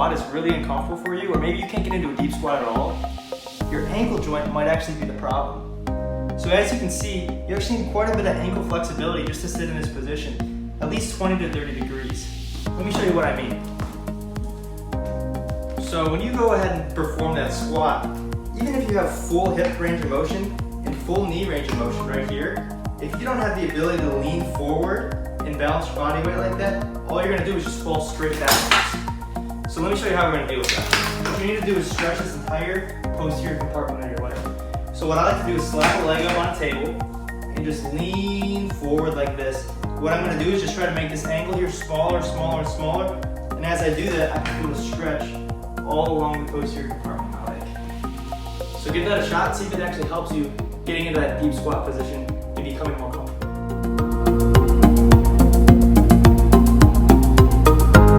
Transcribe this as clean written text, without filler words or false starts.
squat is really uncomfortable for you, or maybe you can't get into a deep squat at all, your ankle joint might actually be the problem. So as you can see, you actually need quite a bit of ankle flexibility just to sit in this position, at least 20 to 30 degrees. Let me show you what I mean. So when you go ahead and perform that squat, even if you have full hip range of motion and full knee range of motion right here, if you don't have the ability to lean forward and balance your body weight like that, all you're gonna do is just fall straight backwards. So let me show you how we're gonna deal with that. What you need to do is stretch this entire posterior compartment of your leg. So what I like to do is slap a leg up on a table and just lean forward like this. What I'm gonna do is just try to make this angle here smaller, smaller, smaller. And as I do that, I can feel a stretch all along the posterior compartment of my leg. So give that a shot, see if it actually helps you getting into that deep squat position and becoming more comfortable.